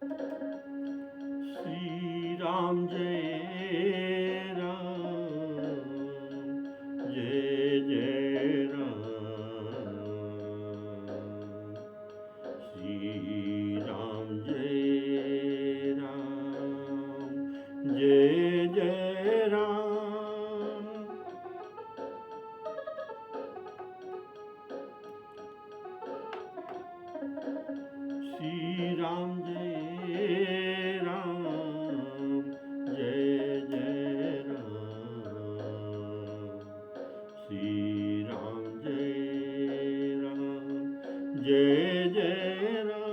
श्री राम जय राम, जय जय राम। श्री राम जय राम, जय जय राम। श्री राम जय राम, जय जय राम। श्री राम जय राम, जय जय राम।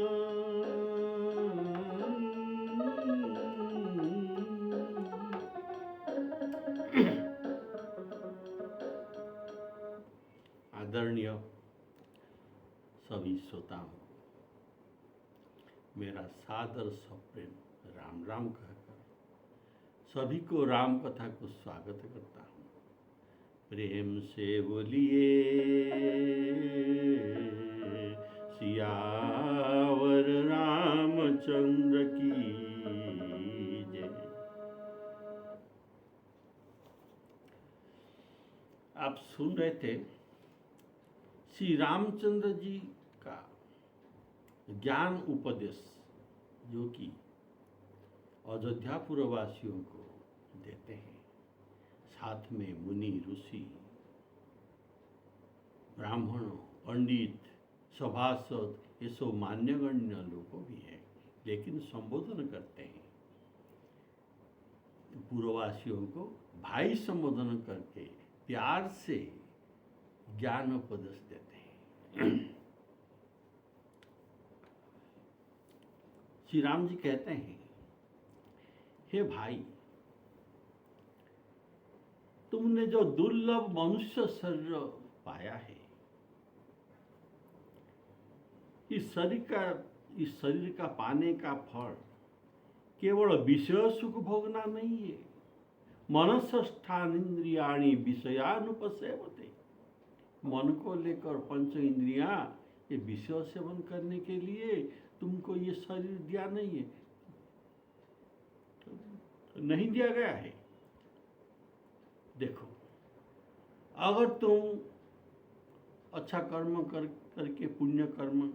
आदरणीय सभी श्रोताओं, मेरा सादर सप्रेम राम राम कहकर सभी को राम कथा को स्वागत करता हूँ। प्रेम से बोलिए सियावर रामचंद्र की जय। आप सुन रहे थे श्री रामचंद्र जी का ज्ञान उपदेश, जो कि अयोध्यापुर वासियों को देते हैं। साथ में मुनि ऋषि ब्राह्मण पंडित सभासद ये सब मान्यगण्य लोग भी हैं, लेकिन संबोधन करते हैं पूर्ववासियों को भाई संबोधन करके प्यार से ज्ञान उपदेश देते हैं। श्री राम जी कहते हैं, हे भाई, तुमने जो दुर्लभ मनुष्य शरीर पाया है, इस शरीर का पाने का फल केवल विषय सुख भोगना नहीं है। मनसस्थान इंद्रियाणि विषयानुपसेवते। मन को लेकर पंच इंद्रियां ये विषय सेवन करने के लिए तुमको ये शरीर दिया नहीं है, तो नहीं दिया गया है। देखो, अगर तुम अच्छा कर्म करके पुण्य कर्म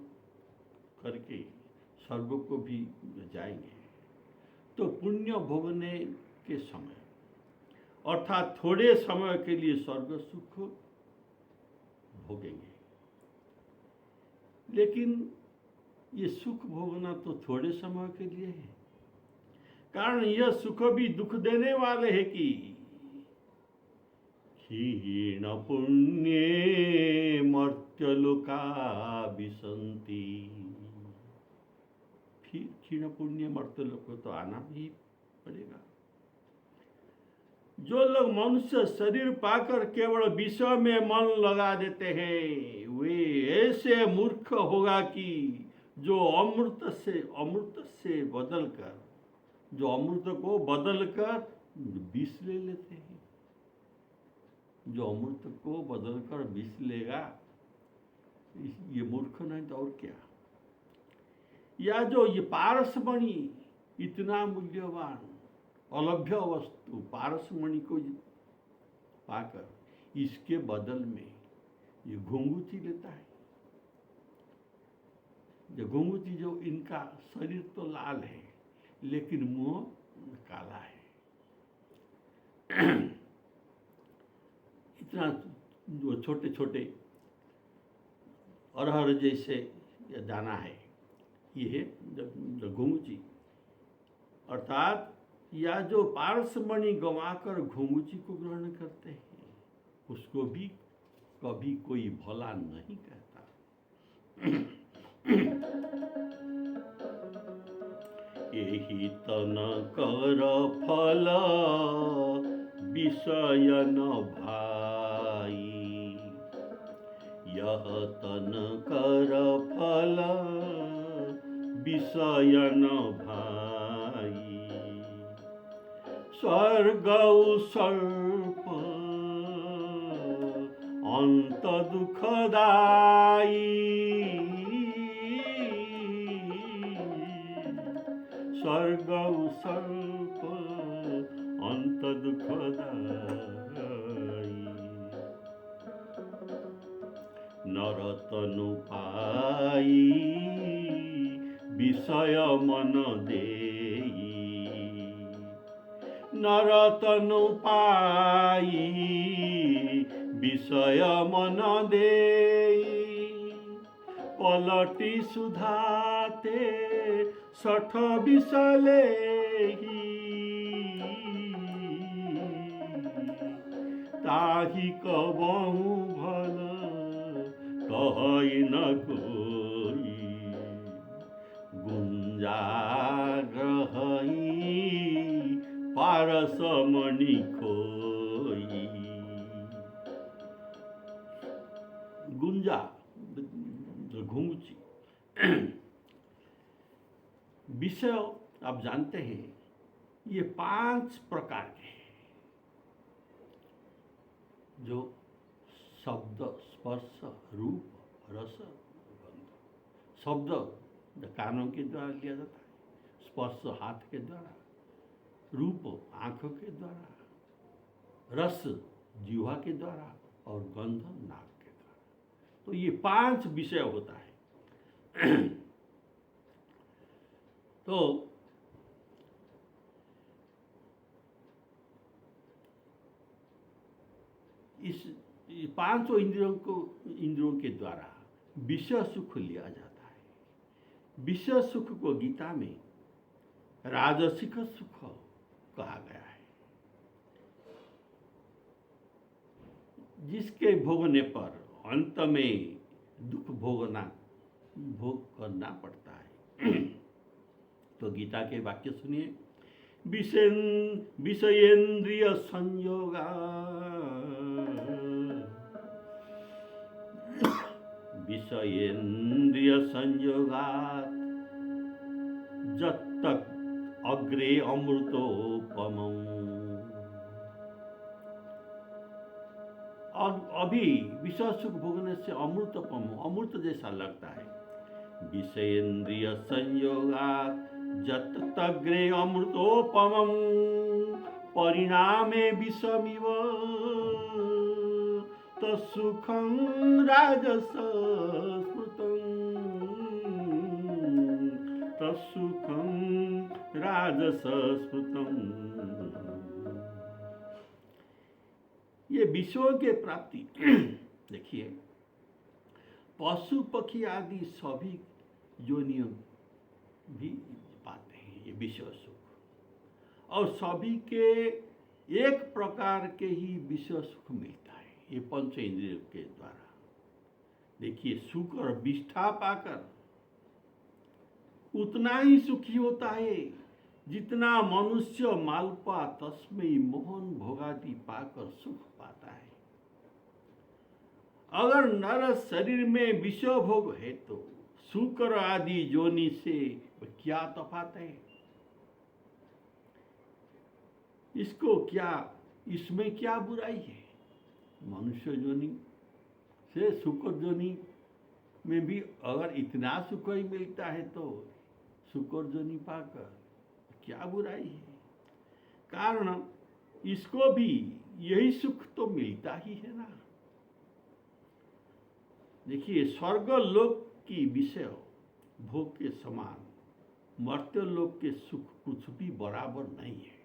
करके स्वर्ग को भी जाएंगे, तो पुण्य भोगने के समय अर्थात थोड़े समय के लिए स्वर्ग सुख भोगेंगे, लेकिन ये सुख भोगना तो थोड़े समय के लिए है। कारण यह सुख भी दुख देने वाले है कि क्षीण पुण्ये मर्त्यलोका विसंति। फिर क्षीण पुण्य मर्त्यलोक को तो आना भी पड़ेगा। जो लोग मनुष्य शरीर पाकर केवल विषय में मन लगा देते हैं, वे ऐसे मूर्ख होगा कि जो अमृत से बदलकर, जो अमृत को बदलकर विष ले लेते हैं। जो अमृत को बदलकर विष लेगा, ये मूर्ख नहीं तो और क्या। या जो ये पारसमणि, इतना मूल्यवान अलभ्य वस्तु पारसमणि को पाकर इसके बदल में ये घुंघूची लेता है। जो घुंघूची, जो इनका शरीर तो लाल है लेकिन मुंह काला है। इतना जो छोटे छोटे अरहर जैसे दाना है, ये है घुंघूची। अर्थात या जो पारसमणि गंवाकर घुंघूची को ग्रहण करते हैं, उसको भी कभी कोई भला नहीं कहता। यही तन कर फल विषय न भाई। यह तन कर फल विषय न भाई। स्वर्ग सर्प अंत दुखदाई। स्वर्ग सर्प अंत दुखदाई। नरतनु पाई विषय मन देई। नरतनु पाई विषय मन देई। पलटी सुधाते 60 विष लेही। ताही कबहु भल कहई न कोई। गुंजा ग्रहई पारस मणि खोई। गुंजा घुंघची विषय आप जानते हैं ये 5 प्रकार के हैं, जो शब्द, स्पर्श, रूप, रस, गंध। शब्द कानों के द्वारा लिया जाता है, स्पर्श हाथ के द्वारा, रूप आंखों के द्वारा, रस जीवा के द्वारा और गंध नाक के द्वारा। तो ये 5 विषय होता है। तो इस 5 इंद्रियों के द्वारा विषय सुख लिया जाता है। विषय सुख को गीता में राजसिक सुख कहा गया है, जिसके भोगने पर अंत में दुख भोग करना पड़ता है। तो गीता के वाक्य सुनिए। विषयेन्द्रिय संयोगा विषयेन्द्रिय संयोगात् जत तक अग्रे अमृतोपमम्। अभी विषय सुख भोगने से अमृतोपम, अमृत जैसा लगता है। विषयेन्द्रिय संयोगात् जत तग्रे अमृतोपमम् परिणामे विषमिव तत्सुखं राजस स्मृतम्। तत्सुखं राजस स्मृतम्। ये विषयों के प्राप्ति देखिए, पशु पक्षी आदि सभी योनियों भी पाते हैं ये विषय सुख, और सभी के एक प्रकार के ही विषय सुख मिलता है ये 5 इंद्रियों के द्वारा। देखिए, सुख और विष्ठा पाकर उतना ही सुखी होता है जितना मनुष्य मालपा तस्मै मोहन भोगादि पाकर सुख पाता है। अगर नर शरीर में विषय भोग है तो शुक्र आदि योनि से क्या तफात है? इसमें क्या बुराई है? मनुष्य योनि से शुक्र योनि में भी अगर इतना सुख ही मिलता है तो शुक्र योनि पाकर क्या बुराई है? कारण इसको भी यही सुख तो मिलता ही है ना। देखिए, स्वर्ग लोक की विषय भोग के समान मर्त्य लोक के सुख कुछ भी बराबर नहीं है।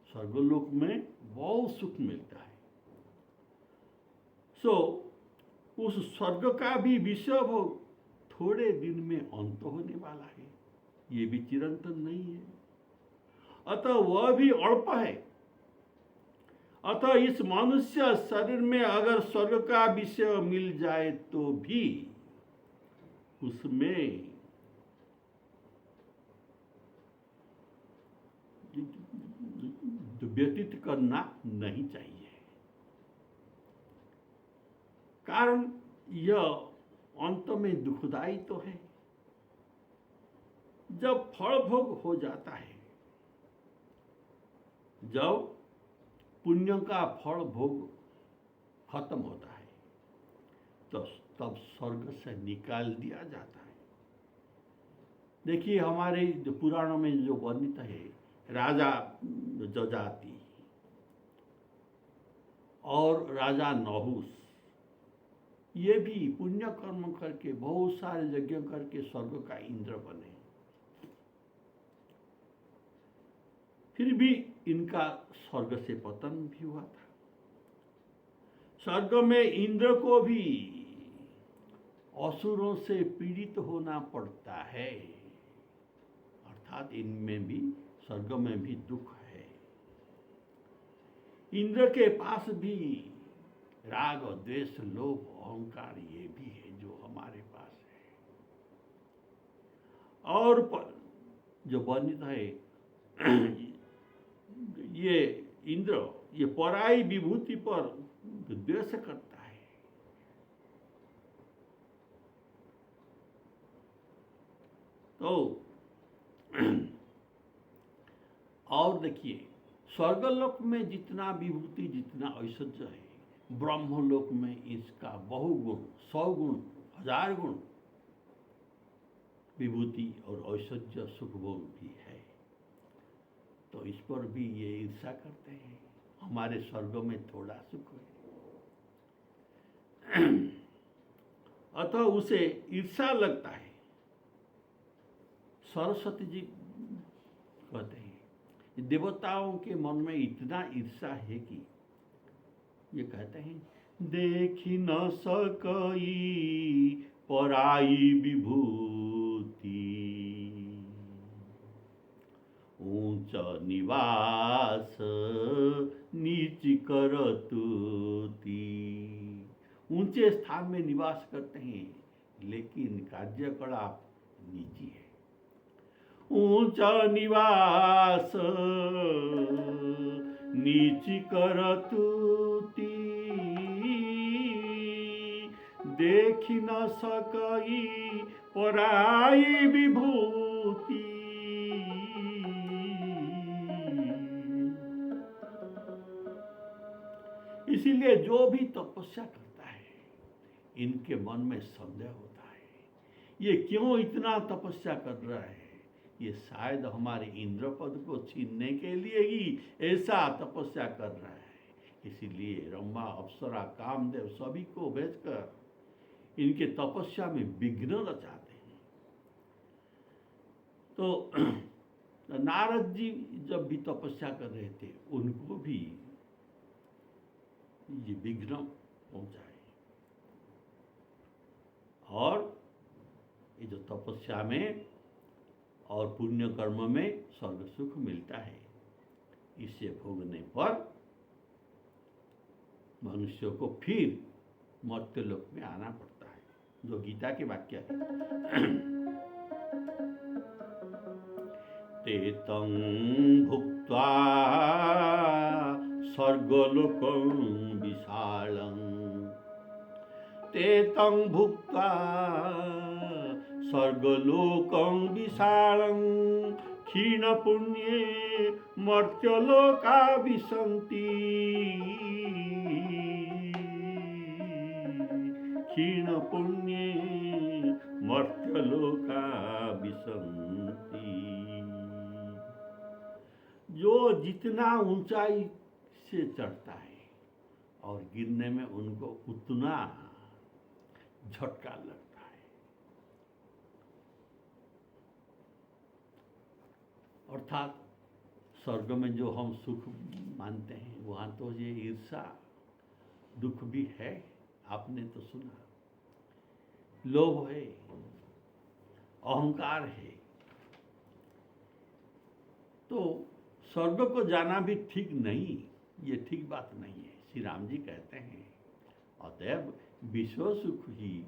स्वर्गलोक में बहुत सुख मिलता है। उस स्वर्ग का भी विषय भोग थोड़े दिन में अंत होने वाला है, ये भी चिरंतन नहीं है। अतः वह भी अल्प है। अतः इस मनुष्य शरीर में अगर स्वर्ग का विषय मिल जाए तो भी उसमें व्यतीत करना नहीं चाहिए। कारण यह अंत में दुखदायी तो है। जब फल भोग हो जाता है, जब पुण्य का फल भोग खत्म होता है, तो तब स्वर्ग से निकाल दिया जाता है। देखिए हमारे जो पुराणों में जो वर्णित है, राजा जजाति और राजा नहुस, ये भी पुण्य कर्म करके बहुत सारे यज्ञ करके स्वर्ग का इंद्र बने, फिर भी इनका स्वर्ग से पतन भी हुआ था। स्वर्ग में इंद्र को भी असुरों से पीड़ित होना पड़ता है, अर्थात इनमें भी, स्वर्ग में भी दुख है। इंद्र के पास भी राग और द्वेष, लोभ, अहंकार ये भी है जो हमारे पास है। और जो वर्णित है ये इंद्र, ये पराई विभूति पर द्वेष करता है। तो और देखिए, स्वर्गलोक में जितना विभूति, जितना ऐश्वर्य है, ब्रह्मलोक में इसका बहुगुण, 100 गुण, 1000 गुण विभूति और ऐश्वर्य, सुख भोग भी है। तो इस पर भी ये ईर्ष्या करते हैं, हमारे स्वर्ग में थोड़ा सुख है। अतः उसे ईर्ष्या लगता है। सरस्वती जी कहते हैं, देवताओं के मन में इतना ईर्ष्या है कि ये कहते हैं, देखी न सकई पराई विभूति, ऊंच निवास नीच करतुति। ऊंचे स्थान में निवास करते हैं लेकिन कार्यकलाप नीची है। ऊंचा निवास नीच करतुति, देखी न सकई पराई विभूति। इसीलिए जो भी तपस्या करता है, इनके मन में संदेह होता है, ये क्यों इतना तपस्या कर रहा है? ये शायद हमारे इंद्र पद को छीनने के लिए ही ऐसा तपस्या कर रहा है। इसीलिए ब्रह्मा, अप्सरा, कामदेव सभी को भेजकर इनके तपस्या में विघ्न रचाते हैं। तो नारद जी जब भी तपस्या कर रहे थे, उनको भी ये विघ्न पहुंचाए। और ये जो तपस्या में और पुण्य कर्म में स्वर्ग सुख मिलता है, इसे भोगने पर मनुष्य को फिर मर्त्यलोक में आना पड़ता है, जो गीता के वाक्य है। तेतं भुक्त्वा स्वर्गलोकं विशालं, तेतं भुक्त्वा स्वर्गलोकं विशालं, क्षीणपुण्ये मर्त्यलोका विशन्ति, क्षीणपुण्ये मर्त्यलोका विशन्ति। जो जितना ऊंचाई से चढ़ता है और गिरने में उनको उतना झटका लगता है। अर्थात स्वर्ग में जो हम सुख मानते हैं, वहाँ तो ये ईर्ष्या, दुख भी है। आपने तो सुना, लोभ है, अहंकार है। तो स्वर्ग को जाना भी ठीक नहीं, ये ठीक बात नहीं है। श्री राम जी कहते हैं, अतएव विश्व सुख ही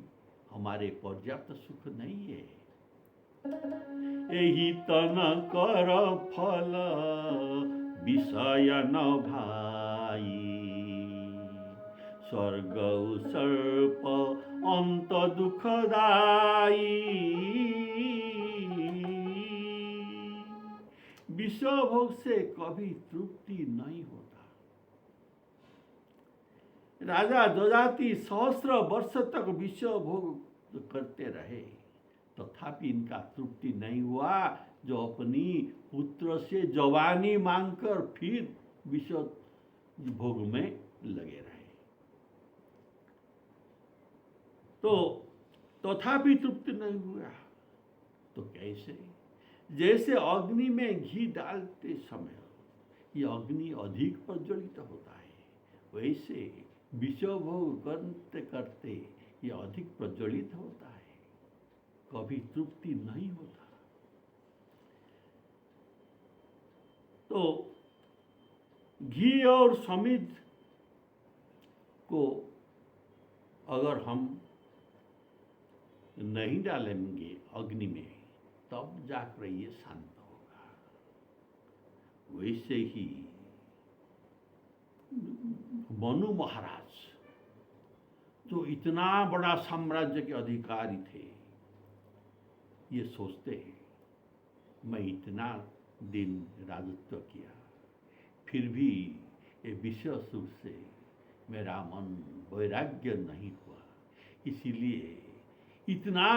हमारे पर्याप्त सुख नहीं है। एही तन कर फल विषय न भाई, स्वर्ग सर्प अंत दुखदाई। विषय भोग से कभी तृप्ति नहीं होता। राजा जजाति सहस्र वर्ष तक विषय भोग करते रहे, तथापि इनका तृप्ति नहीं हुआ, जो अपनी पुत्र से जवानी मांगकर फिर विषय भोग में लगे रहे। तो तथापि तृप्ति नहीं हुआ तो कैसे? जैसे अग्नि में घी डालते समय ये अग्नि अधिक प्रज्वलित होता है, वैसे विषय भोग करते करते ये अधिक प्रज्वलित होता है, कभी तृप्ति नहीं होता। तो घी और समिध को अगर हम नहीं डालेंगे अग्नि में, तब जाकर ये शांत होगा। वैसे ही मनु महाराज जो इतना बड़ा साम्राज्य के अधिकारी थे, ये सोचते हैं मैं इतना दिन राजत्व किया, फिर भी ये विषय सुख से मेरा मन वैराग्य नहीं हुआ, इसीलिए इतना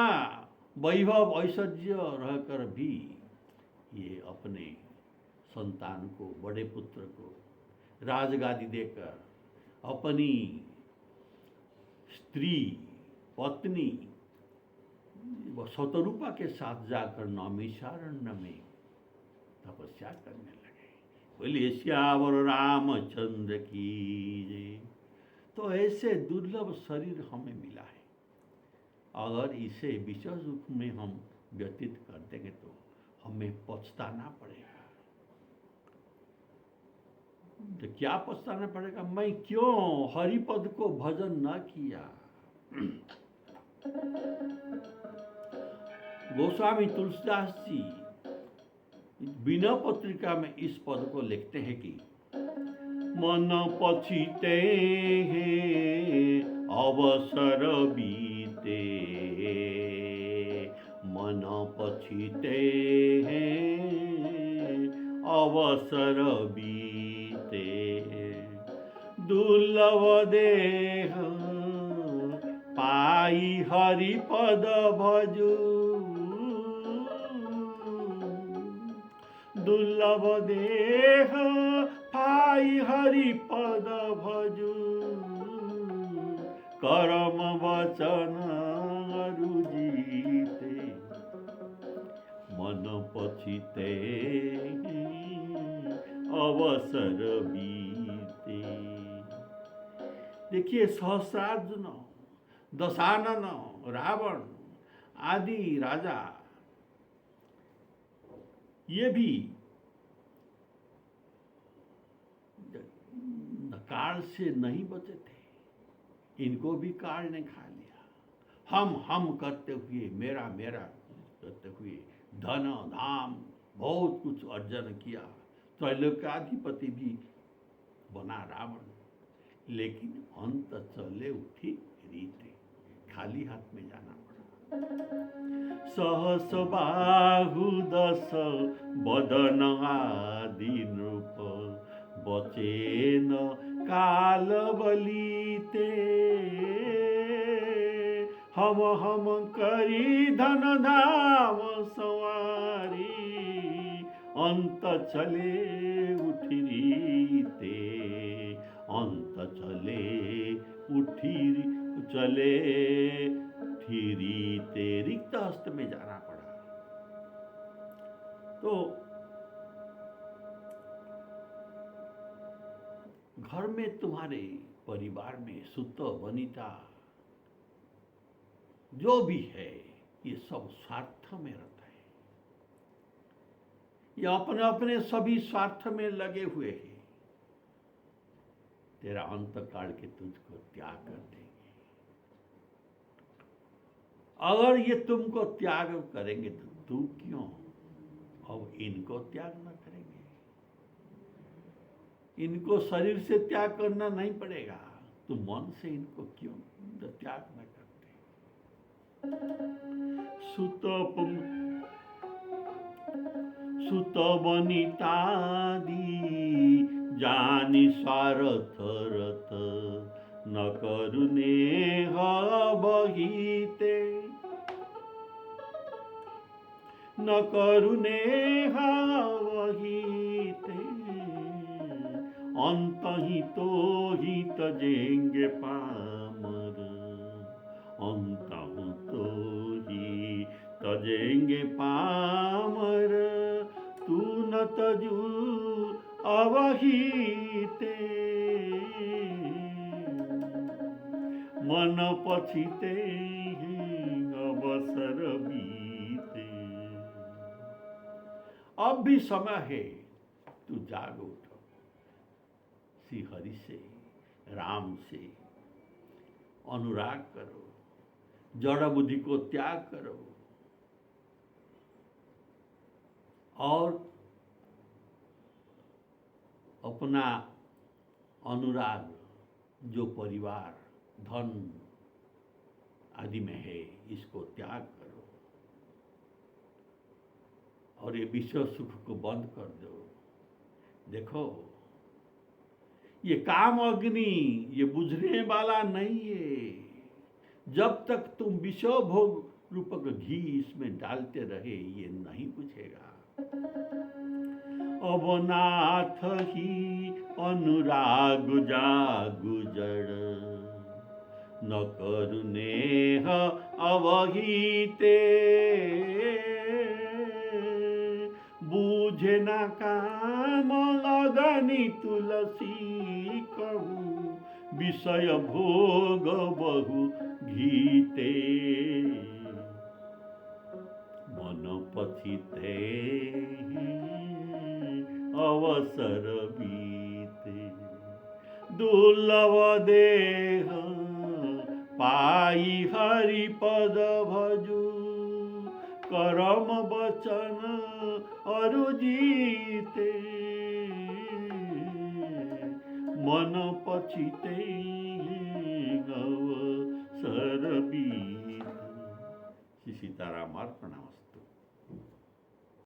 वैभव ऐश्वर्य रहकर भी ये अपने संतान को, बड़े पुत्र को राजगादी देकर अपनी स्त्री पत्नी शतरूपा के साथ जाकर नैमिषारण्य में तपस्या करने लगे। बोलिए श्यावर रामचंद्र की जय। तो ऐसे दुर्लभ शरीर हमें मिला है, अगर इसे विषय सुख में हम व्यतीत कर देंगे तो हमें पछताना पड़ेगा। तो क्या पछताना पड़ेगा? मैं क्यों हरिपद को भजन न किया। गोस्वामी तुलसीदास जी बिना पत्रिका में इस पद को लिखते हैं कि मन पछिते हैं अवसर बीते, मन पछिते हैं अवसर बीते, दुर्लभ देह पाई हरिपद भजू, दुर्लभ देह पाई हरिपद भजू, कर्म वचन रुजीते, मन पछिते अवसर बीते। देखिए सहस्रार्जुन, दशानन, रावण आदि राजा ये भी काल से नहीं बचे थे, इनको भी काल ने खा लिया। हम करते हुए, मेरा मेरा करते हुए धन धाम बहुत कुछ अर्जन किया, त्रैलोक्याधिपति भी बना रावण, लेकिन अंत चले उठी रीते, खाली हाथ में जाना पड़ा। सहस बाहु दस बदन आदि नृप, बचे न काल बलीते, हम करी धन धाम सवारी, अंत चले उठी रीते, अंत चले उठी चले रीते, रिक्त हस्त में जाना पड़ा। तो घर में तुम्हारे परिवार में सुत वनिता जो भी है, ये सब स्वार्थ में रहता है, ये अपने अपने सभी स्वार्थ में लगे हुए हैं। तेरा अंत काल के तुझको त्याग कर देंगे। अगर ये तुमको त्याग करेंगे तो तू क्यों अब इनको त्याग न करेंगे? इनको शरीर से त्याग करना नहीं पड़ेगा, तो मन से इनको क्यों त्याग न करते? सुत वनितादि जानी स्वार्थ रथ, न करुणे बहीते, न करुणे वही ते अंतहितो ही तजेंगे पामर अंतहितो ही तजेंगे पामर तू न तजू अवहिते मन पछिते अवसर बीते। अब भी समय है, तू जाग उठ, श्री हरि से, राम से अनुराग करो, जड़ बुद्धि को त्याग करो और अपना अनुराग जो परिवार धन आदि में है इसको त्याग करो और ये विश्व सुख को बंद कर दो। देखो ये काम अग्नि ये बुझने वाला नहीं है। जब तक तुम विषय भोग रूपक घी इसमें डालते रहे ये नहीं बुझेगा। अब नाथ ही अनुराग जागु जड़ न करुनेह अवहिते बूझे न काम लगनी तुलसी कहू विषय भोग बहु घीते मन पछिते अवसर बीते दुर्लभ देह पाई हरि पद भजू करम वचन अरु जीते मन पछिते अवसर बीते। श्री सीताराम अर्पणमस्तु।